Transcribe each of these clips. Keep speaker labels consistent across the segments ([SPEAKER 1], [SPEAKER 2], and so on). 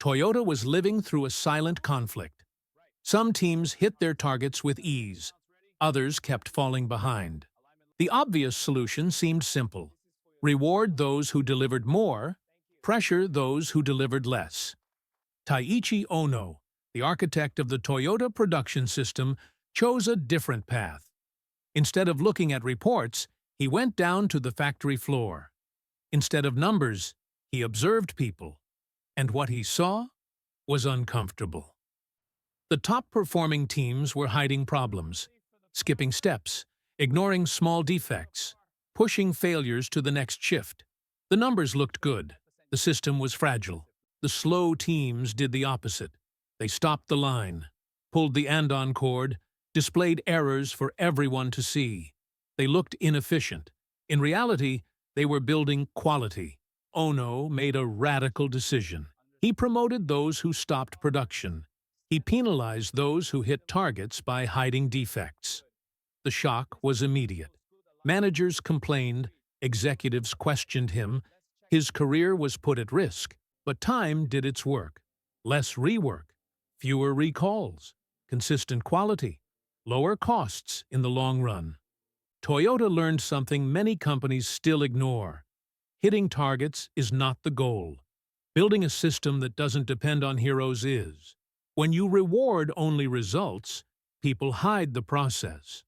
[SPEAKER 1] Toyota was living through a silent conflict. Some teams hit their targets with ease. Others kept falling behind. The obvious solution seemed simple. Reward those who delivered more, pressure those who delivered less. Taiichi Ono, the architect of the Toyota production system, chose a different path. Instead of looking at reports, he went down to the factory floor. Instead of numbers, he observed people. And what he saw was uncomfortable. The top-performing teams were hiding problems, skipping steps, ignoring small defects, pushing failures to the next shift. The numbers looked good. The system was fragile. The slow teams did the opposite. They stopped the line, pulled the andon cord, displayed errors for everyone to see. They looked inefficient. In reality, they were building quality. Ono made a radical decision. He promoted those who stopped production. He penalized those who hit targets by hiding defects. The shock was immediate. Managers complained, executives questioned him. His career was put at risk, but time did its work. Less rework, fewer recalls, consistent quality, lower costs in the long run. Toyota learned something many companies still ignore. Hitting targets is not the goal. Building a system that doesn't depend on heroes is. When you reward only results, people hide the process.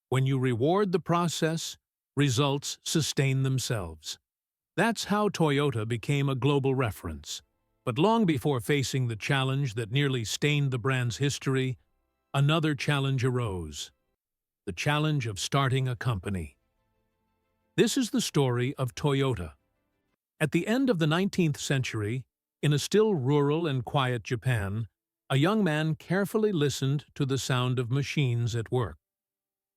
[SPEAKER 1] When you reward the process, results sustain themselves. That's how Toyota became a global reference. But long before facing the challenge that nearly stained the brand's history, another challenge arose. The challenge of starting a company. This is the story of Toyota. At the end of the 19th century, in a still rural and quiet Japan, a young man carefully listened to the sound of machines at work.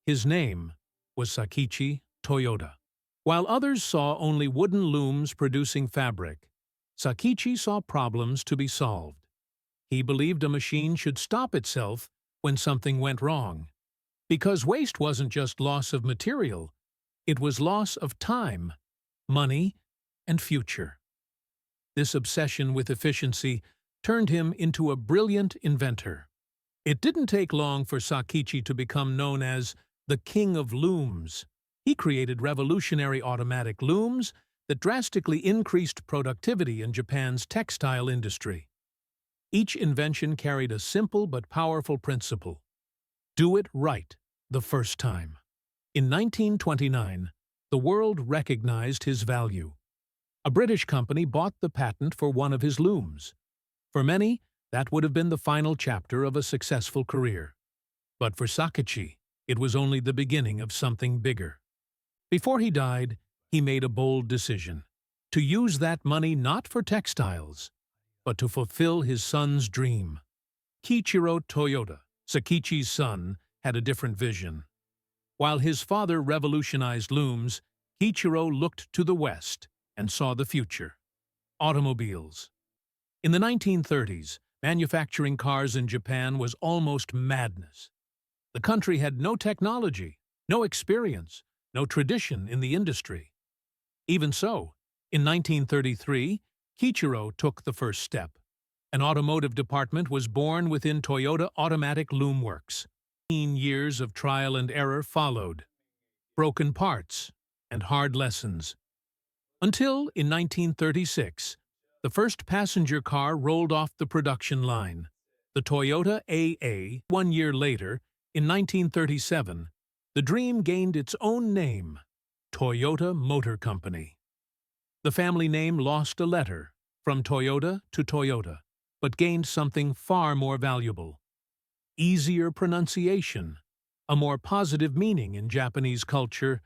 [SPEAKER 1] His name was Sakichi Toyoda. While others saw only wooden looms producing fabric, Sakichi saw problems to be solved. He believed a machine should stop itself when something went wrong. Because waste wasn't just loss of material, it was loss of time, money, and future. This obsession with efficiency turned him into a brilliant inventor. It didn't take long for Sakichi to become known as the King of Looms. He created revolutionary automatic looms that drastically increased productivity in Japan's textile industry. Each invention carried a simple but powerful principle: do it right the first time. In 1929, the world recognized his value. A British company bought the patent for one of his looms. For many, that would have been the final chapter of a successful career. But for Sakichi, it was only the beginning of something bigger. Before he died, he made a bold decision: to use that money not for textiles, but to fulfill his son's dream. Kiichiro Toyota, Sakichi's son, had a different vision. While his father revolutionized looms, Kiichiro looked to the West and saw the future: automobiles. In the 1930s, manufacturing cars in Japan was almost madness. The country had no technology, no experience, no tradition in the industry. Even so, in 1933, Kiichiro took the first step. An automotive department was born within Toyota Automatic Loom Works. 15 years of trial and error followed, broken parts, and hard lessons. Until, in 1936, the first passenger car rolled off the production line, the Toyota AA. 1 year later, in 1937, the dream gained its own name, Toyota Motor Company. The family name lost a letter, from Toyota to Toyota, but gained something far more valuable: easier pronunciation, a more positive meaning in Japanese culture,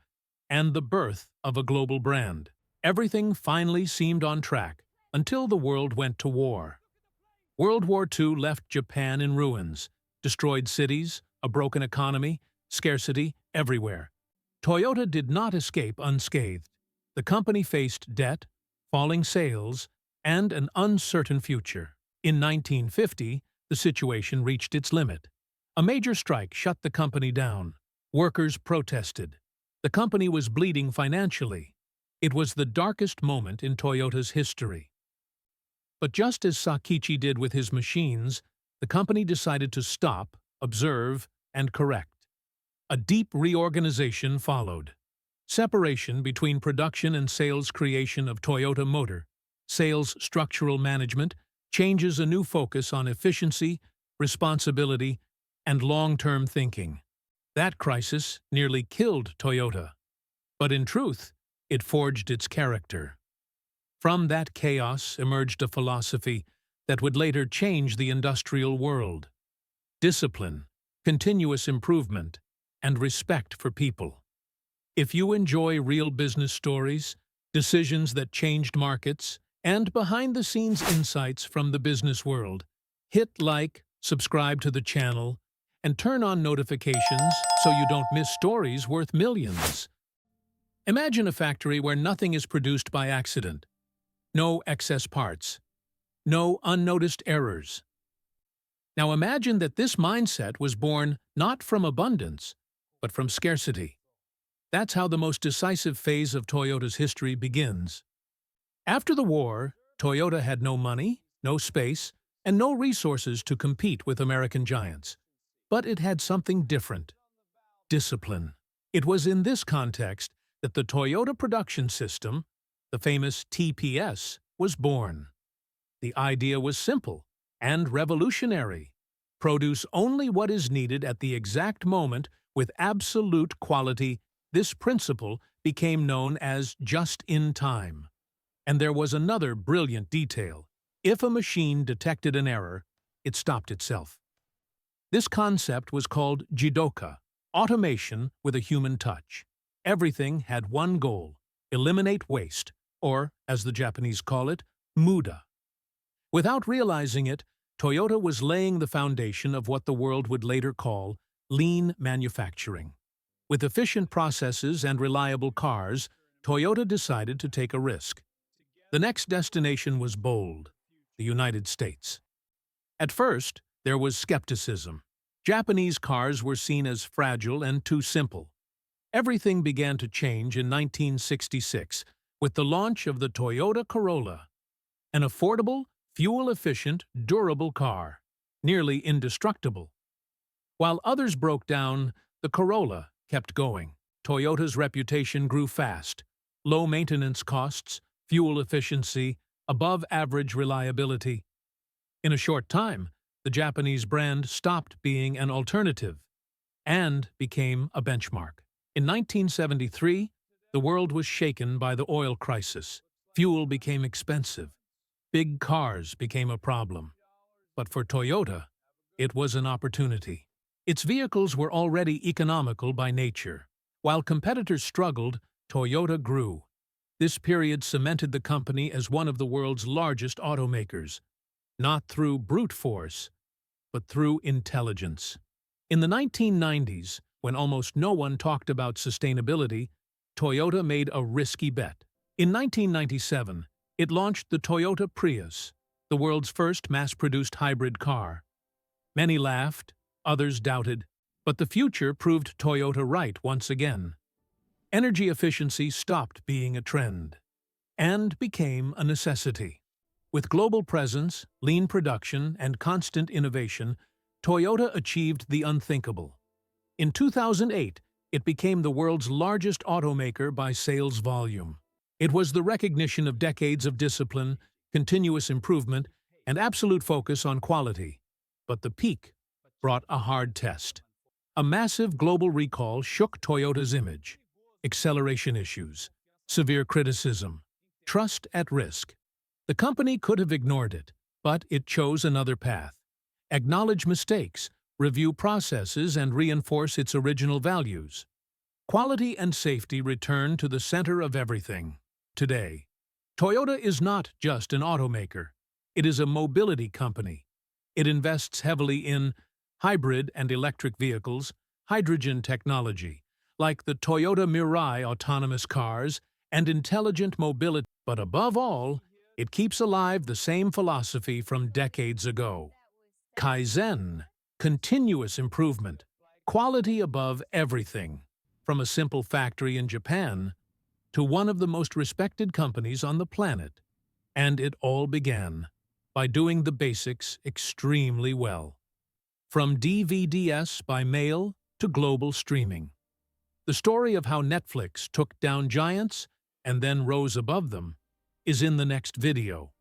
[SPEAKER 1] and the birth of a global brand. Everything finally seemed on track until the world went to war. World War II left Japan in ruins, destroyed cities, a broken economy, scarcity everywhere. Toyota did not escape unscathed. The company faced debt, falling sales, and an uncertain future. In 1950, the situation reached its limit. A major strike shut the company down. Workers protested. The company was bleeding financially. It was the darkest moment in Toyota's history. But just as Sakichi did with his machines, the company decided to stop, observe, and correct. A deep reorganization followed. Separation between production and sales, creation of Toyota Motor, sales structural management, changes, a new focus on efficiency, responsibility, and long-term thinking. That crisis nearly killed Toyota. But in truth, it forged its character. From that chaos emerged a philosophy that would later change the industrial world: discipline, continuous improvement, and respect for people. If you enjoy real business stories, decisions that changed markets, and behind-the-scenes insights from the business world, hit like, subscribe to the channel, and turn on notifications so you don't miss stories worth millions. Imagine a factory where nothing is produced by accident. No excess parts. No unnoticed errors. Now imagine that this mindset was born not from abundance, but from scarcity. That's how the most decisive phase of Toyota's history begins. After the war, Toyota had no money, no space, and no resources to compete with American giants. But it had something different: discipline. It was in this context that the Toyota production system, the famous TPS, was born. The idea was simple and revolutionary: produce only what is needed at the exact moment with absolute quality. This principle became known as just-in-time. And there was another brilliant detail: if a machine detected an error, it stopped itself. This concept was called jidoka, automation with a human touch. Everything had one goal: eliminate waste, or, as the Japanese call it, muda. Without realizing it, Toyota was laying the foundation of what the world would later call lean manufacturing. With efficient processes and reliable cars, Toyota decided to take a risk. The next destination was bold: the United States. At first, there was skepticism. Japanese cars were seen as fragile and too simple. Everything began to change in 1966 with the launch of the Toyota Corolla, an affordable, fuel-efficient, durable car, nearly indestructible. While others broke down, the Corolla kept going. Toyota's reputation grew fast: low maintenance costs, fuel efficiency, above-average reliability. In a short time, the Japanese brand stopped being an alternative and became a benchmark. In 1973, the world was shaken by the oil crisis. Fuel became expensive. Big cars became a problem. But for Toyota, it was an opportunity. Its vehicles were already economical by nature. While competitors struggled, Toyota grew. This period cemented the company as one of the world's largest automakers, not through brute force, but through intelligence. In the 1990s, when almost no one talked about sustainability, Toyota made a risky bet. In 1997, it launched the Toyota Prius, the world's first mass-produced hybrid car. Many laughed, others doubted, but the future proved Toyota right once again. Energy efficiency stopped being a trend and became a necessity. With global presence, lean production, and constant innovation, Toyota achieved the unthinkable. In 2008, it became the world's largest automaker by sales volume. It was the recognition of decades of discipline, continuous improvement, and absolute focus on quality. But the peak brought a hard test. A massive global recall shook Toyota's image. Acceleration issues, severe criticism, trust at risk. The company could have ignored it, but it chose another path: acknowledge mistakes, review processes, and reinforce its original values. Quality and safety returned to the center of everything. Today, Toyota is not just an automaker. It is a mobility company. It invests heavily in hybrid and electric vehicles, hydrogen technology, like the Toyota Mirai autonomous cars, and intelligent mobility. But above all, it keeps alive the same philosophy from decades ago: Kaizen, continuous improvement, quality above everything. From a simple factory in Japan to one of the most respected companies on the planet. And it all began by doing the basics extremely well. From DVDs by mail to global streaming. The story of how Netflix took down giants and then rose above them is in the next video.